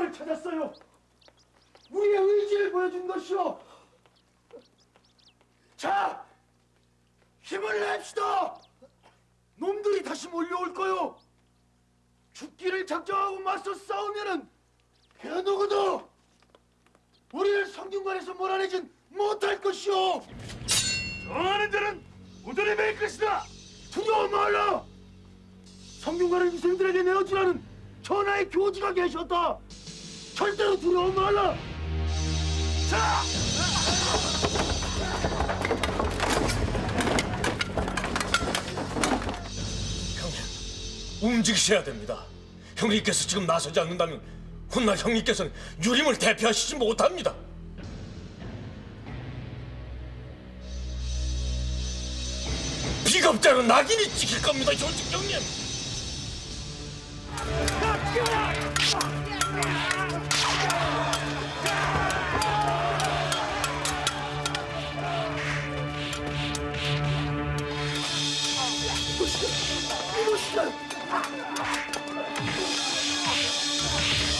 성공을 찾았어요. 우리의 의지를 보여준 것이오. 자, 힘을 냅시다. 놈들이 다시 몰려올 거요. 죽기를 작정하고 맞서 싸우면은 그 누구도 우리를 성균관에서 몰아내진 못할 것이오. 정하는 자는 우들이 맬 것이다. 두려워 말라. 성균관의 유생들에게 내어주라는 전하의 교지가 계셨다. 절대로 두려워 말라. 자! 형님, 움직이셔야 됩니다. 형님께서 지금 나서지 않는다면 훗날 형님께서는 유림을 대표하시지 못합니다. 비겁자는 낙인이 찍힐 겁니다, 조직 형님.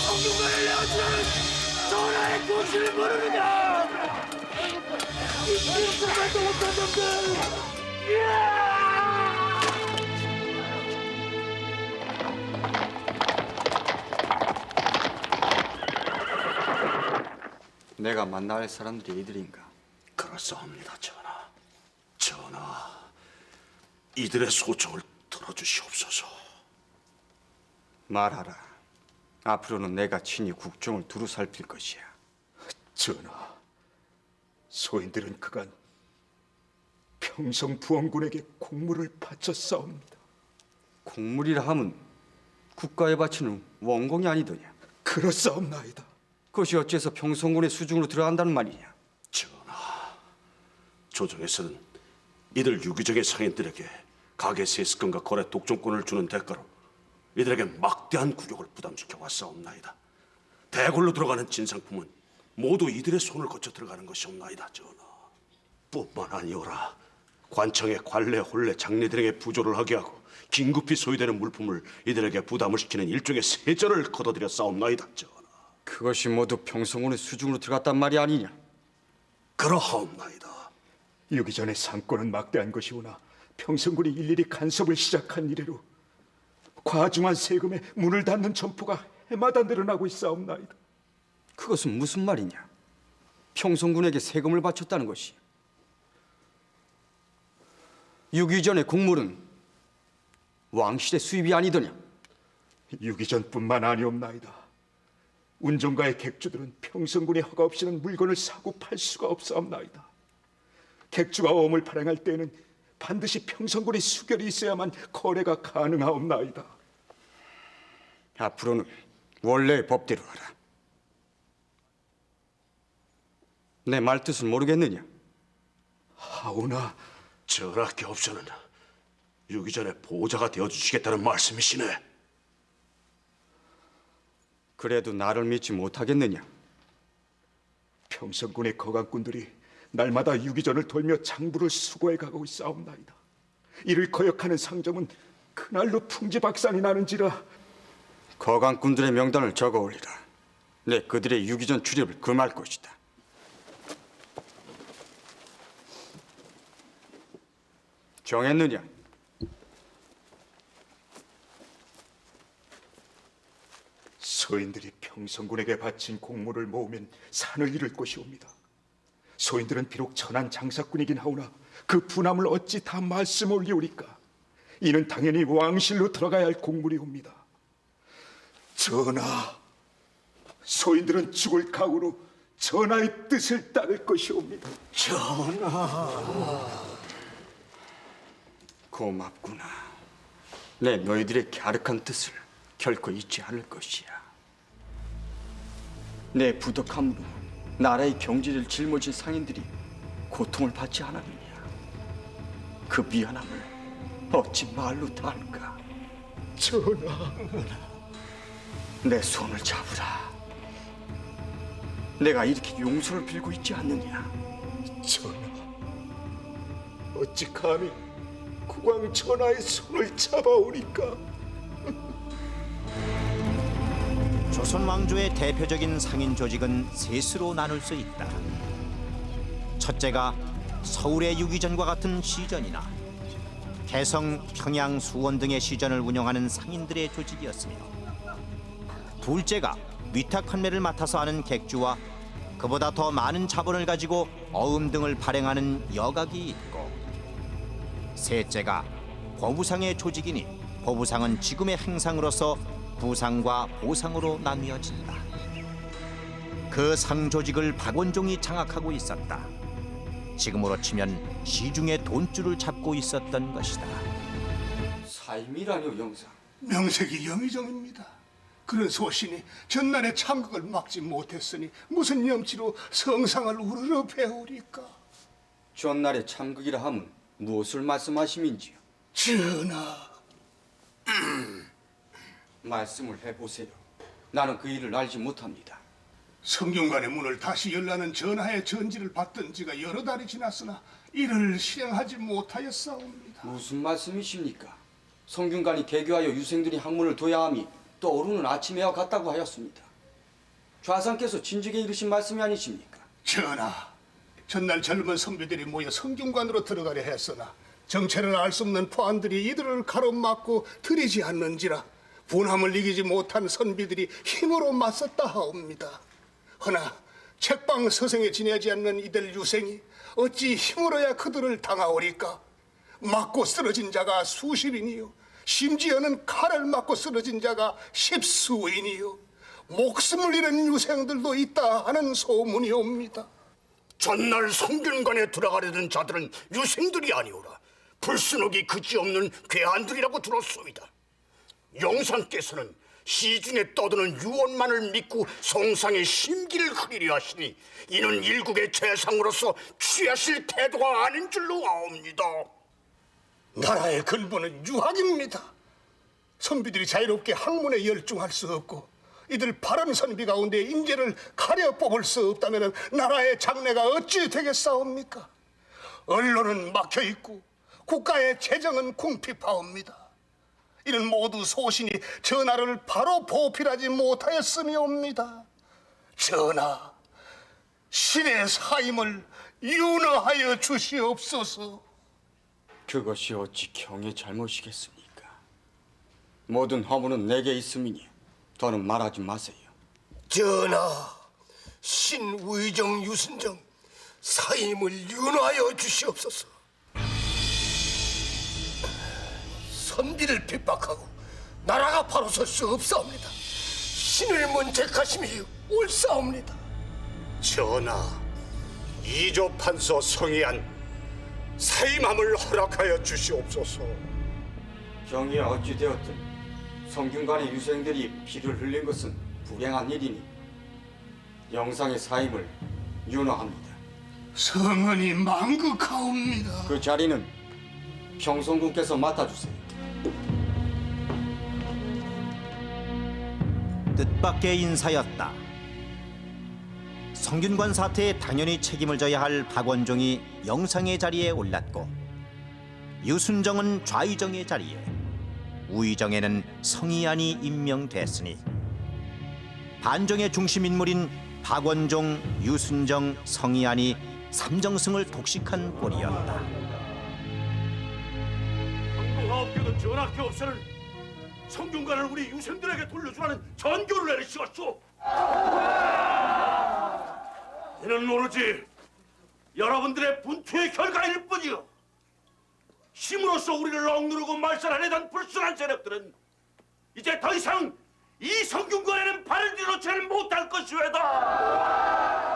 성균관을 내어주라는 전하의 교지를 모르느냐? 이 길쭉만도 못한 놈들! 내가 만나야 할 사람들이 이들인가? 그렇사옵니다, 전하. 전하, 이들의 소청을 들어주시옵소서. 말하라. 앞으로는 내가 친히 국정을 두루 살필 것이야. 전하, 소인들은 그간 평성 부원군에게 공물을 바쳤사옵니다. 공물이라 함은 국가에 바치는 원공이 아니더냐? 그렇사옵나이다. 그것이 어째서 평성군의 수중으로 들어간다는 말이냐? 전하, 조정에서는 이들 유기적의 상인들에게 가계 세습권과 거래 독점권을 주는 대가로 이들에게 막대한 굴욕을 부담시켜 왔사옵나이다. 대궐로 들어가는 진상품은 모두 이들의 손을 거쳐 들어가는 것이옵나이다, 전하. 뿐만 아니오라, 관청의 관례, 혼례, 장례들에게 부조를 하게 하고 긴급히 소요되는 물품을 이들에게 부담을 시키는 일종의 세전을 거둬들여 싸움나이다, 전하. 그것이 모두 평성군의 수중으로 들어갔단 말이 아니냐? 그러하옵나이다. 유기전의 상권은 막대한 것이오나 평성군이 일일이 간섭을 시작한 이래로 과중한 세금에 문을 닫는 점포가 해마다 늘어나고 있사옵나이다. 그것은 무슨 말이냐? 평성군에게 세금을 바쳤다는 것이. 유기전의 곡물은 왕실의 수입이 아니더냐? 유기전뿐만 아니옵나이다. 운정가의 객주들은 평성군의 허가 없이는 물건을 사고 팔 수가 없사옵나이다. 객주가 어음을 발행할 때에는 반드시 평성군의 수결이 있어야만 거래가 가능하옵나이다. 앞으로는 원래의 법대로 하라. 내 말뜻을 모르겠느냐? 하오나 전하께옵소는 유기전의 보호자가 되어주시겠다는 말씀이시네. 그래도 나를 믿지 못하겠느냐? 평성군의 거강꾼들이 날마다 유기전을 돌며 장부를 수고해 가고 있사옵나이다. 이를 거역하는 상점은 그날로 풍지박산이 나는지라. 거강꾼들의 명단을 적어 올리라. 내 그들의 유기전 출입을 금할 것이다. 정했느냐? 서인들이 평성군에게 바친 공물을 모으면 산을 이룰 것이옵니다. 소인들은 비록 천한 장사꾼이긴 하오나 그 분함을 어찌 다 말씀 올리오리까? 이는 당연히 왕실로 들어가야 할 공물이옵니다. 전하, 소인들은 죽을 각오로 전하의 뜻을 따를 것이옵니다. 고맙구나. 내 너희들의 갸륵한 뜻을 결코 잊지 않을 것이야. 내 부덕함으로 나라의 경제를 짊어진 상인들이 고통을 받지 않았느냐? 그 미안함을 어찌 말로 다 할까? 전하, 내 손을 잡으라. 내가 이렇게 용서를 빌고 있지 않느냐? 전하, 어찌 감히 국왕 전하의 손을 잡아오니까? 조선 왕조의 대표적인 상인 조직은 셋으로 나눌 수 있다. 첫째가 서울의 유기전과 같은 시전이나 개성, 평양, 수원 등의 시전을 운영하는 상인들의 조직이었으며, 둘째가 위탁 판매를 맡아서 하는 객주와 그보다 더 많은 자본을 가지고 어음 등을 발행하는 여각이 있고, 셋째가 보부상의 조직이니 보부상은 지금의 행상으로서 부상과 보상으로 나뉘어진다. 그 상조직을 박원종이 장악하고 있었다. 지금으로 치면 시중의 돈줄을 잡고 있었던 것이다. 사임이라뇨, 영상. 명색이 영의정입니다. 그런 소신이 전날의 참극을 막지 못했으니 무슨 염치로 성상을 우르르 배우리까? 전날의 참극이라 함은 무엇을 말씀하심인지요? 전하, 말씀을 해보세요. 나는 그 일을 알지 못합니다. 성균관의 문을 다시 열라는 전하의 전지를 받던 지가 여러 달이 지났으나 이를 실행하지 못하였사옵니다. 무슨 말씀이십니까? 성균관이 개교하여 유생들이 학문을 둬야 함이 떠오르는 아침에와 같다고 하였습니다. 좌상께서 진즉에 이르신 말씀이 아니십니까? 전하, 전날 젊은 선비들이 모여 성균관으로 들어가려 했으나 정체를 알 수 없는 포안들이 이들을 가로막고 들이지 않는지라 분함을 이기지 못한 선비들이 힘으로 맞섰다 하옵니다. 허나 책방 서생에 지내지 않는 이들 유생이 어찌 힘으로야 그들을 당하오리까? 맞고 쓰러진 자가 수십이니요, 심지어는 칼을 맞고 쓰러진 자가 십수이니요, 목숨을 잃은 유생들도 있다 하는 소문이 옵니다. 전날 성균관에 들어가려던 자들은 유생들이 아니오라 불순옥이 그지없는 괴한들이라고 들었소이다. 영상께서는 시중에 떠드는 유언만을 믿고 성상의 심기를 흐리려 하시니 이는 일국의 재상으로서 취하실 태도가 아닌 줄로 아옵니다. 나라의 근본은 유학입니다. 선비들이 자유롭게 학문에 열중할 수 없고 이들 바른 선비 가운데 인재를 가려 뽑을 수 없다면 나라의 장래가 어찌 되겠사옵니까? 언론은 막혀있고 국가의 재정은 궁핍하옵니다. 이는 모두 소신이 전하를 바로 보필하지 못하였음이옵니다. 전하, 신의 사임을 윤허하여 주시옵소서. 그것이 어찌 경의 잘못이겠습니까? 모든 허물은 내게 있음이니 더는 말하지 마세요. 전하, 신우의정 유순정 사임을 윤하여 주시옵소서. 선비를 핍박하고 나라가 바로 설 수 없사옵니다. 신을 문책하심이 옳사옵니다. 전하, 이조 판서 성희안 사임함을 허락하여 주시옵소서. 경이 어찌 되었든 성균관의 유생들이 피를 흘린 것은 불행한 일이니 영상의 사임을 윤허합니다. 성은이 망극하옵니다. 그 자리는 평성군께서 맡아주세요. 뜻밖의 인사였다. 성균관 사태에 당연히 책임을 져야 할 박원종이 영상의 자리에 올랐고, 유순정은 좌의정의 자리에, 우의정에는 성희안이 임명됐으니 반정의 중심 인물인 박원종, 유순정, 성희안이 삼정승을 독식한 꼴이었다. 황동하옵게도 전하께 없애는 성균관을 우리 유생들에게 돌려주라는 전교를 내리시었소. 이는 오로지 여러분들의 분투의 결과일 뿐이요, 힘으로써 우리를 억누르고 말살하려던 불순한 세력들은 이제 더 이상 이 성균관에는 발을 들여놓지는 못할 것이외다.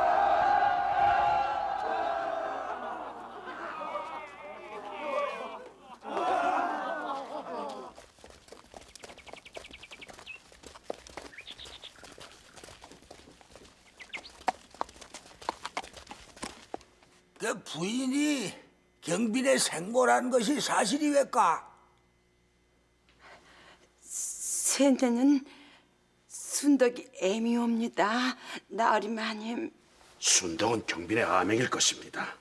그 부인이 경빈의 생모라는 것이 사실이외까? 세대는 순덕이 애미옵니다. 나으리 마님. 순덕은 경빈의 아맹일 것입니다.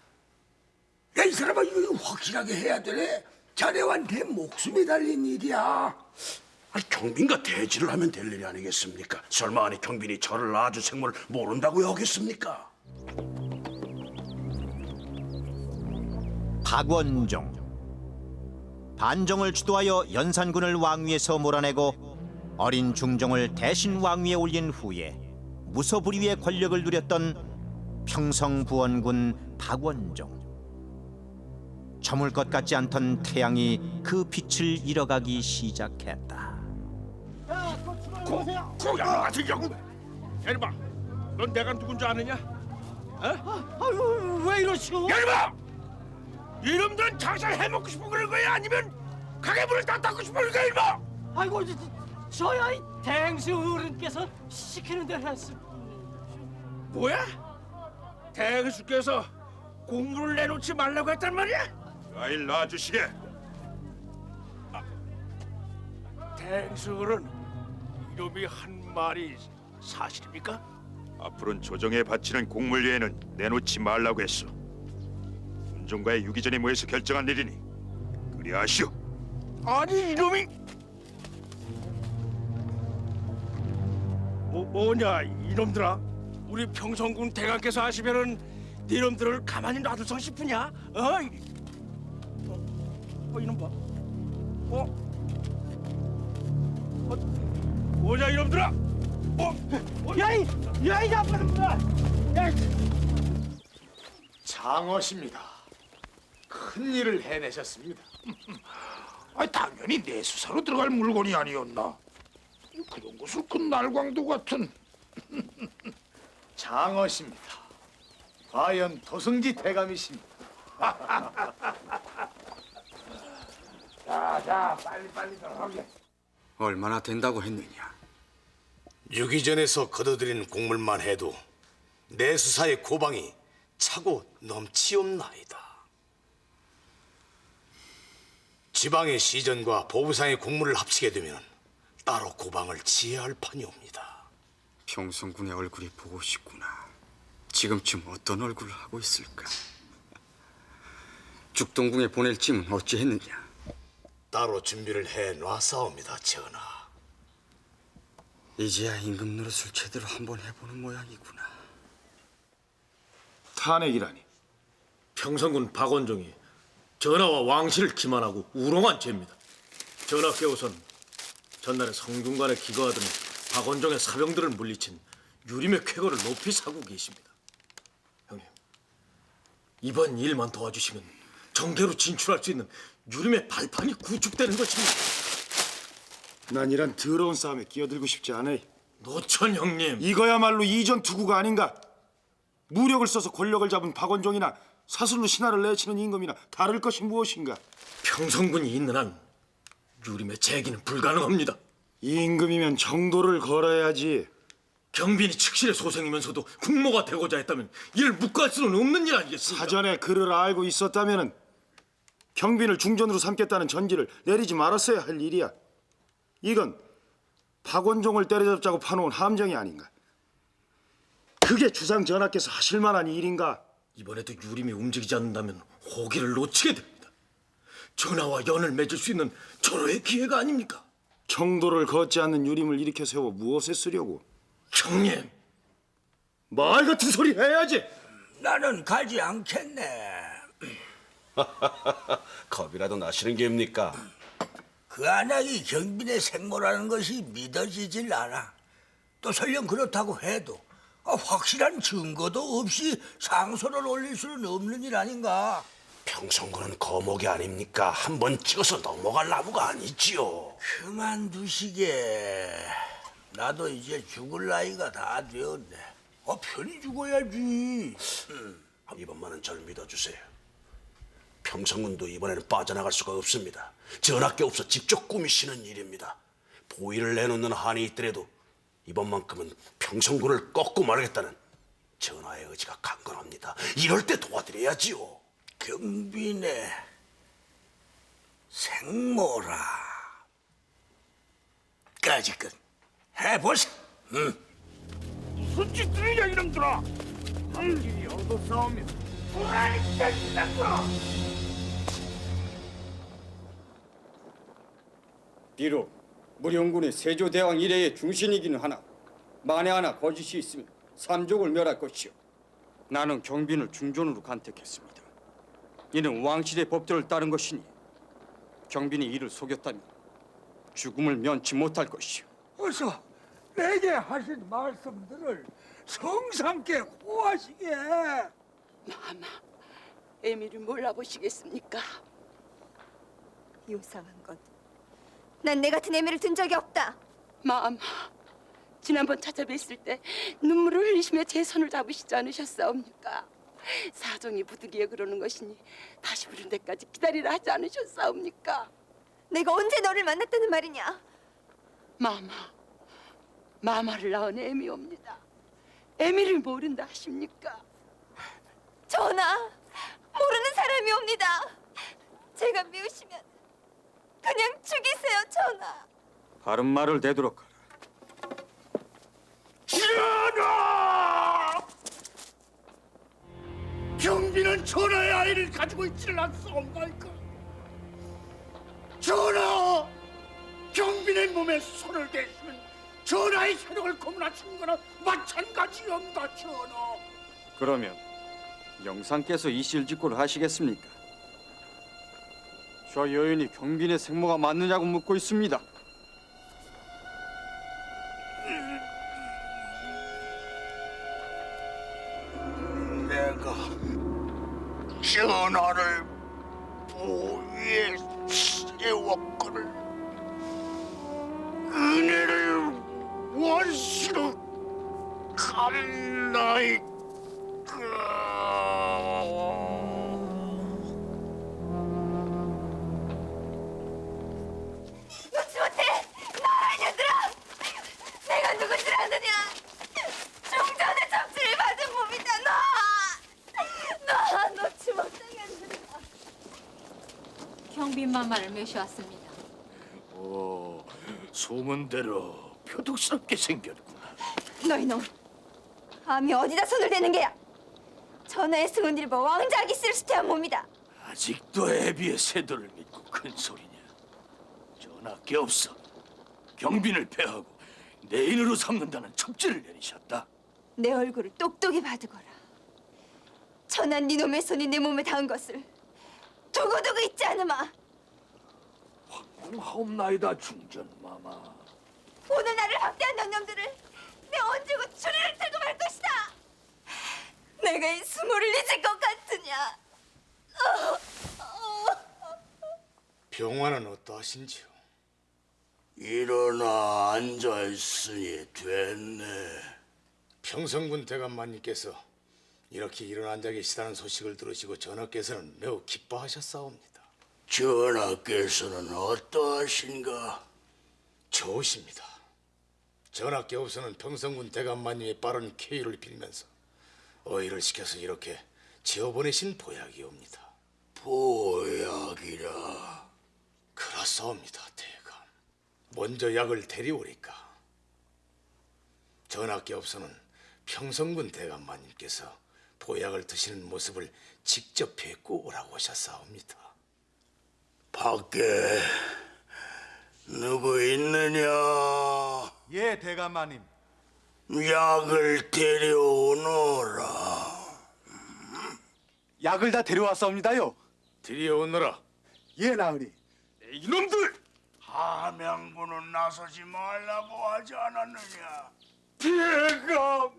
야, 이 사람아, 이거 확실하게 해야 되네. 자네와 내 목숨이 달린 일이야. 아니, 경빈과 대지를 하면 될 일이 아니겠습니까? 설마 아니 경빈이 저를 아주 생모를 모른다고 여겼습니까? 박원종. 반정을 주도하여 연산군을 왕위에서 몰아내고 어린 중종을 대신 왕위에 올린 후에 무소불위의 권력을 누렸던 평성부원군 박원종. 저물 것 같지 않던 태양이 그 빛을 잃어가기 시작했다. 고양 같은 경우. 예림아, 넌 내가 누군지 아느냐? 왜 이러시오? 예림아, 이놈들은 장사를 해먹고 싶은 그런 거야? 아니면 가게문을 다 닫고 싶은 거야, 예림아? 아이고 저야 이 대행수 어른께서 시키는 대로 했습니다. 뭐야? 대행수께서 공물을 내놓지 말라고 했단 말이야? 아일 놔주시게. 대행수는 이놈이 한 말이 사실입니까? 앞으로는 조정에 바치는 곡물 외에는 내놓지 말라고 했소. 군종과의 유기전에 모여서 결정한 일이니 그리하시오. 아니 이놈이 뭐냐 이놈들아? 우리 평성군 대감께서 하시면은 이놈들을 가만히 놔둘 성 싶으냐? 이놈 봐. 뭐냐 이놈들아? 야이 나빠놈들아! 장어십니다. 큰 일을 해내셨습니다. 당연히 내 수사로 들어갈 물건이 아니었나. 그런 것을 그 날광도 같은. 장어십니다. 과연 도승지 대감이십니다. 자, 빨리 들어가게. 얼마나 된다고 했느냐? 유기전에서 거둬들인 곡물만 해도 내 수사의 고방이 차고 넘치옵나이다. 지방의 시전과 보부상의 곡물을 합치게 되면 따로 고방을 지혜할 판이옵니다. 평성군의 얼굴이 보고 싶구나. 지금쯤 어떤 얼굴을 하고 있을까? 죽동궁에 보낼 짐은 어찌 했느냐? 따로 준비를 해놨사옵니다, 전하. 이제야 임금 노릇을 제대로 한번 해보는 모양이구나. 탄핵이라니. 평성군 박원종이 전하와 왕실을 기만하고 우롱한 죄입니다. 전하께서는 전날에 성균관에 기거하던 박원종의 사병들을 물리친 유림의 쾌거를 높이 사고 계십니다. 형님, 이번 일만 도와주시면 정계로 진출할 수 있는 유림의 발판이 구축되는 것입니다. 난 이런 더러운 싸움에 끼어들고 싶지 않아. 노천 형님, 이거야말로 이전 투구가 아닌가? 무력을 써서 권력을 잡은 박원종이나 사슬로 신하를 내치는 임금이나 다를 것이 무엇인가? 평성군이 있는 한 유림의 재기는 불가능합니다. 임금이면 정도를 걸어야지. 경빈이 측실의 소생이면서도 국모가 되고자 했다면 이를 묵과할 수는 없는 일 아니겠습니까? 사전에 그를 알고 있었다면은 경빈을 중전으로 삼겠다는 전지를 내리지 말았어야 할 일이야. 이건 박원종을 때려잡자고 파놓은 함정이 아닌가? 그게 주상 전하께서 하실 만한 일인가? 이번에도 유림이 움직이지 않는다면 호기를 놓치게 됩니다. 전하와 연을 맺을 수 있는 절호의 기회가 아닙니까? 정도를 걷지 않는 유림을 일으켜 세워 무엇에 쓰려고? 형님, 말 같은 소리 해야지. 나는 가지 않겠네. 겁이라도 나시는 게입니까? 그 안약이 경빈의 생모라는 것이 믿어지질 않아. 또 설령 그렇다고 해도 확실한 증거도 없이 상소를 올릴 수는 없는 일 아닌가. 평성군은 거목이 아닙니까? 한번 찍어서 넘어갈 나무가 아니지요. 그만두시게. 나도 이제 죽을 나이가 다 되었네. 편히 죽어야지. 이번만은 절 믿어주세요. 평성군도 이번에는 빠져나갈 수가 없습니다. 전하께 없어 직접 꾸미시는 일입니다. 보위를 내놓는 한이 있더라도 이번만큼은 평성군을 꺾고 말겠다는 전하의 의지가 강건합니다. 이럴 때 도와드려야지요. 경빈의 생모라. 까짓것 해보세. 무슨 짓들이냐 이놈들아. 일이 얻어 싸우면 불안이 깨진다고. 비록 무령군의 세조대왕 이래의 중신이기는 하나 만에 하나 거짓이 있으면 삼족을 멸할 것이요. 나는 경빈을 중전으로 간택했습니다. 이는 왕실의 법도를 따른 것이니 경빈이 이를 속였다면 죽음을 면치 못할 것이요. 어서 내게 하신 말씀들을 성상께 호하시게. 마마, 애미를 몰라보시겠습니까? 요상한 것. 난 내 같은 애미를 둔 적이 없다. 마마, 지난번 찾아뵀을 때 눈물을 흘리시며 제 손을 잡으시지 않으셨사옵니까? 사정이 부득이해 그러는 것이니 다시 부른 데까지 기다리라 하지 않으셨사옵니까? 내가 언제 너를 만났다는 말이냐? 마마를 낳은 애미옵니다. 애미를 모른다 하십니까? 전하, 모르는 사람이옵니다. 제가 미우시면 그냥 죽이세요, 전하. 바른 말을 되도록 하라. 전하! 경비는 전하의 아이를 가지고 있지를 않사옵나이까? 전하! 경빈의 몸에 손을 대시면 전하의 혈육을 고문하신 거나 마찬가지옵니다, 전하. 그러면 영상께서 이실직고를 하시겠습니까? 저 여인이 경빈의 생모가 맞느냐고 묻고 있습니다. 내가 전하를 보위에 세웠거늘 은혜를 원수로 갚나이까. 놓지 못해! 나라 이년들아! 내가 누군 줄 아느냐? 중전의 정치를 받은 몸이다, 너! 놓지 못하겠느냐? 경빈마마를 모셔왔습니다. 오, 소문대로 표독스럽게 생겼구나. 너희 놈! 감히 어디다 손을 대는 게야? 전하의 승은일보 왕작이 쓸 수태한 몸이다. 아직도 애비의 세도를 믿고 큰 소리냐? 전하께 없어. 경빈을 패하고 내인으로 삼는다는 첩지를 내리셨다. 내 얼굴을 똑똑히 봐두거라. 천한 네 놈의 손이 내 몸에 닿은 것을 두고두고 잊지 않으마. 황공하옵나이다, 중전마마. 오늘 나를 학대한 놈들을 내 언제고 추리를 타고 말 것이다. 내가 이 수모를 잊을 것 같으냐? 병화는 어떠하신지요? 일어나 앉아있으니 됐네. 평성군 대감마님께서 이렇게 일어나 앉아 계시다는 소식을 들으시고 전하께서는 매우 기뻐하셨사옵니다. 전하께서는 어떠하신가? 좋으십니다. 전하께 없어는 평성군 대감마님의 빠른 쾌유를 빌면서 어의를 시켜서 이렇게 지어보내신 보약이옵니다. 보약이라. 그렇사옵니다, 대감. 먼저 약을 데려오리까. 전하께 없어는 평성군 대감마님께서 보약을 드시는 모습을 직접 뵙고 오라고 하셨사옵니다. 밖에 누구 있느냐? 예, 대감마님. 약을 데려오너라. 약을 다 데려왔사옵니다요. 데려오너라. 예, 나으리. 이놈들! 함양군은 나서지 말라고 하지 않았느냐? 대감!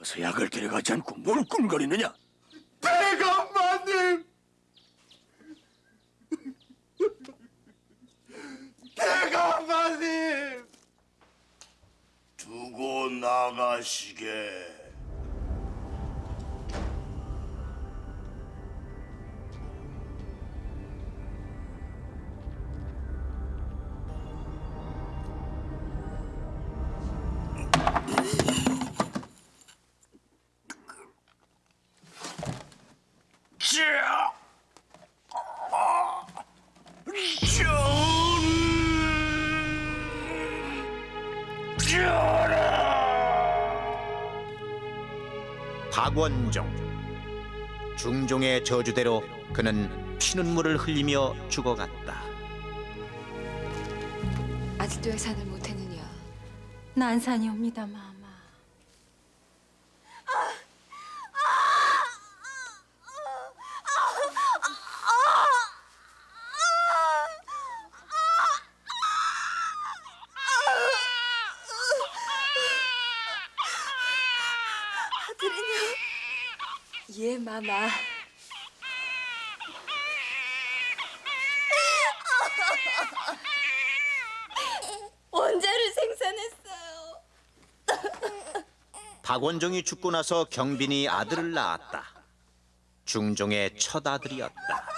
어서 약을 데려가지 않고 뭘 꿍거리느냐? 대감마님! 대감마님! 두고 나가시게. 박원종. 중종의 저주대로 그는 피눈물을 흘리며 죽어갔다. 아직도 예산을 못했느냐? 난산이옵니다, 마마. 아들이니? 예, 마마. 원자를 생산했어요. 박원종이 죽고 나서 경빈이 아들을 낳았다. 중종의 첫 아들이었다.